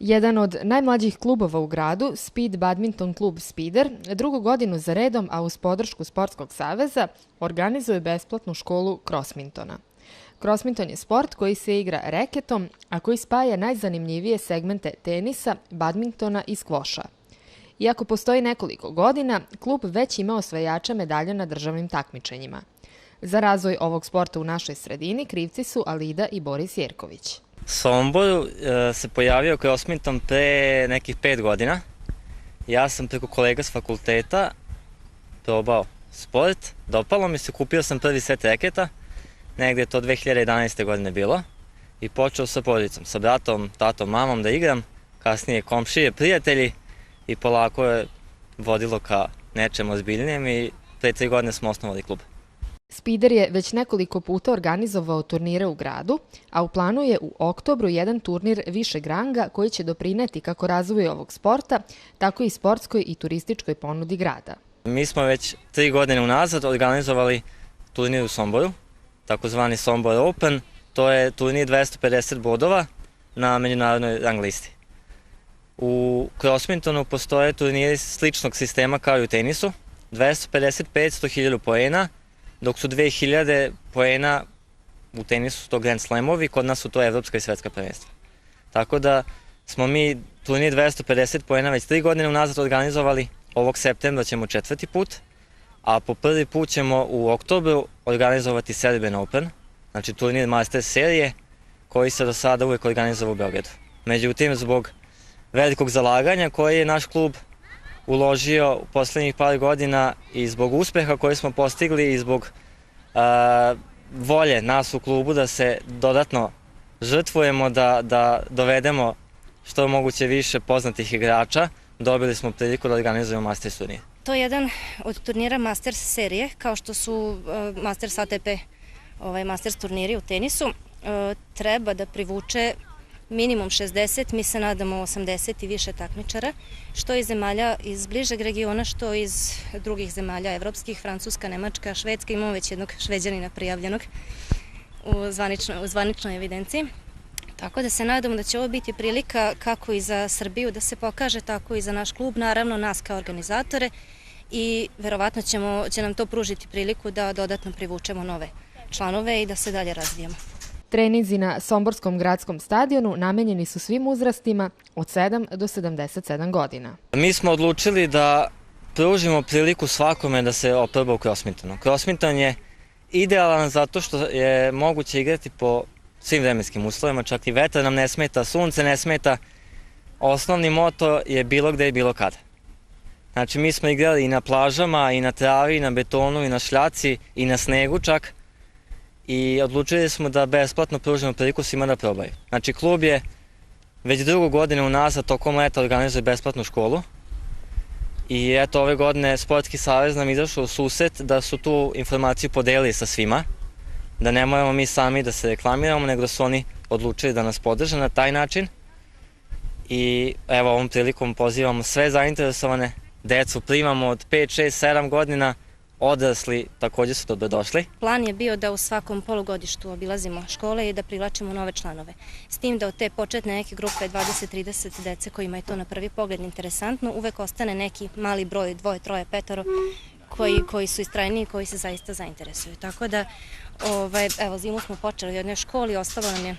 Jedan od najmlađih klubova u gradu, Speed Badminton klub Spider, drugu godinu za redom, a uz podršku Sportskog saveza, organizuje besplatnu školu krosmintona. Krosminton je sport koji se igra reketom, a koji spaja najzanimljivije segmente tenisa, badmintona i skvoša. Iako postoji nekoliko godina, klub već ima osvajača medalja na državnim takmičenjima. Za razvoj ovog sporta u našoj sredini krivci su Alida i Boris Jerković. U Somboru se pojavio krosminton pre nekih 5 godina. Ja sam preko kolega s fakulteta probao sport, dopalo mi se, kupio sam prvi set reketa, negde je to 2011. godine bilo, i počeo sa porodicom, sa bratom, tatom, mamom da igram, kasnije komšije, prijatelji, i polako je vodilo ka nečem ozbiljnijem i pre 3 godine smo osnovali klub. Spider je već nekoliko puta organizovao turnire u gradu, a u planu je u oktobru jedan turnir višeg ranga koji će doprineti kako razvoju ovog sporta, tako i sportskoj i turističkoj ponudi grada. Mi smo već 3 godine unazad organizovali turnir u Somboru, takozvani Sombor Open. To je turnir 250 bodova na međunarodnoj rang listi. U krosmintonu postoje turniri sličnog sistema kao i u tenisu, 250, 500, 1000 poena, dok su 2000 poena u tenisu to Grand Slamovi, kod nas su to evropska i svetska prvenstva. Tako da smo mi turnir 250 poena već 3 godine unazad organizovali, ovog septembra ćemo 4. put, a po prvi put ćemo u oktobru organizovati Serbian Open, znači turnir Masters serije, koji se do sada uvek organizovao u Beogradu. Međutim, zbog velikog zalaganja koje je naš klub uložio u poslednjih par godina i zbog uspeha koje smo postigli i zbog volje nas u klubu da se dodatno žrtvujemo, da dovedemo što moguće više poznatih igrača, dobili smo priliku da organizujemo Masters turnir. To je jedan od turnira Masters serije, kao što su Masters ATP, Masters turniri u tenisu. Treba da privuče minimum 60, mi se nadamo 80 i više takmičara, što iz zemalja iz bližeg regiona, što iz drugih zemalja evropskih, Francuska, Nemačka, Švedska. Imamo već jednog Šveđanina prijavljenog u zvaničnoj evidenciji. Tako da se nadamo da će ovo biti prilika kako i za Srbiju da se pokaže, tako i za naš klub, naravno nas kao organizatore, i verovatno će nam to pružiti priliku da dodatno privučemo nove članove i da se dalje razvijamo. Treninzi na Somborskom gradskom stadionu namenjeni su svim uzrastima od 7 do 77 godina. Mi smo odlučili da pružimo priliku svakome da se oproba u krosmintonu. Krosminton je idealan zato što je moguće igrati po svim vremenskim uslovima, čak i vetar nam ne smeta, sunce ne smeta. Osnovni moto je bilo gde i bilo kada. Znači, mi smo igrali i na plažama, i na travi, i na betonu, i na šljaci, i na snegu čak. I odlučili smo da besplatno pružimo priliku svima da probaju. Znači, klub je već drugu godinu unazad tokom leta organizuje besplatnu školu. I eto, ove godine Sportski savez nam izašao u susret da su tu informaciju podelili sa svima, da ne moramo mi sami da se reklamiramo, nego da su oni odlučili da nas podrže na taj način. I evo, ovom prilikom pozivamo sve zainteresovane, decu primamo od 5, 6, 7 godina, odrasli takođe su dobrodošli. Plan je bio da u svakom polugodištu obilazimo škole i da privlačimo nove članove. S tim da od te početne neke grupe 20-30 dece kojima je to na prvi pogled interesantno, uvek ostane neki mali broj, 2, 3, 5 koji su istrajniji i koji se zaista zainteresuju. Tako da, evo, zimu smo počeli u jednoj školi, ostalo nam je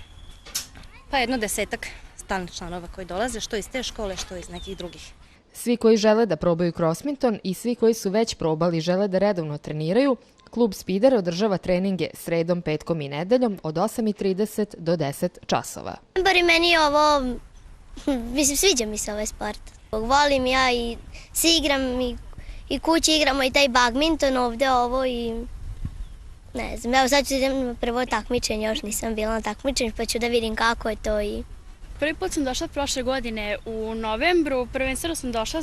pa jedno 10-ak stalnih članova koji dolaze, što iz te škole, što iz nekih drugih. Svi koji žele da probaju krosminton i svi koji su već probali i žele da redovno treniraju, klub Spider održava treninge sredom, petkom i nedeljom od 8:30 do 10 časova. Bar i meni je ovo, mislim, sviđa mi se ovaj sport. Volim ja i se igram i kući igramo i taj badminton ovde ovo i ne znam, evo sad ću idem na prvo takmičenje, još nisam bila na takmičenju pa ću da vidim kako je to i... Prvi put sam došla prošle godine u novembru, prvenstveno sam došla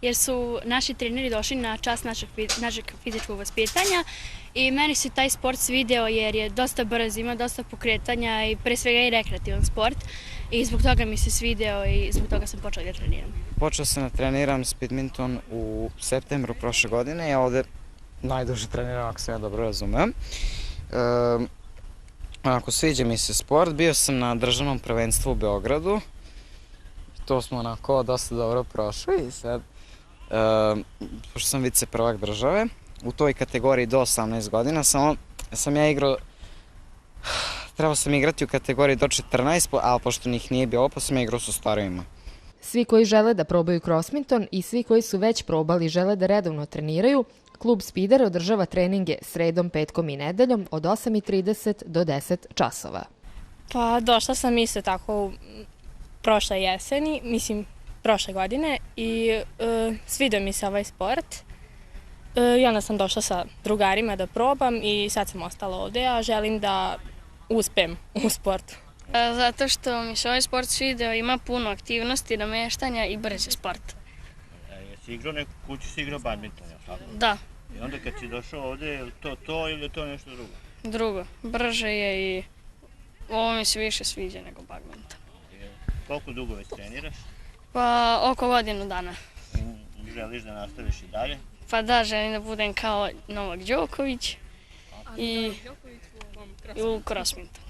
jer su naši treneri došli na čas našeg fizičkog vaspitanja i meni se taj sport svideo jer je dosta brz, ima dosta pokretanja i pre svega i rekreativan sport i zbog toga mi se svideo i zbog toga sam počela da treniram. Počeo sam da treniram badminton u septembru prošle godine, ja ovde najduže treniram ako se ja dobro razumem. Ako sviđa mi se sport, bio sam na državnom prvenstvu u Beogradu to smo onako dosta dobro prošli i sad, pošto sam vice prvak države, u toj kategoriji do 18 godina, samo sam ja igrao, trebao sam igrati u kategoriji do 14, ali pošto njih nije bilo, pa sam ja igrao sa starijima. Svi koji žele da probaju Crossminton i svi koji su već probali i žele da redovno treniraju, klub Spider održava treninge sredom, petkom i nedeljom od 8:30 do 10 časova. Pa došla sam isto tako prošle jeseni, mislim prošle godine i svidio mi se ovaj sport. I onda sam došla sa drugarima da probam i sad sam ostala ovde, a želim da uspem u sportu. Zato što mi se ovaj sport svidio, ima puno aktivnosti, nameštanja i brz je sport. Jesi igrao neku kuću, si igrao badminton, je li tako? Da, I onda kad si došao ovde, je li to ili je to nešto drugo? drugo, brže je i ovo mi se više sviđa nego badminton. Koliko dugo već treniraš? Pa oko godinu dana. Želiš da nastaviš i dalje? Pa da, želim da budem kao Novak Đoković i u Crossmintonu.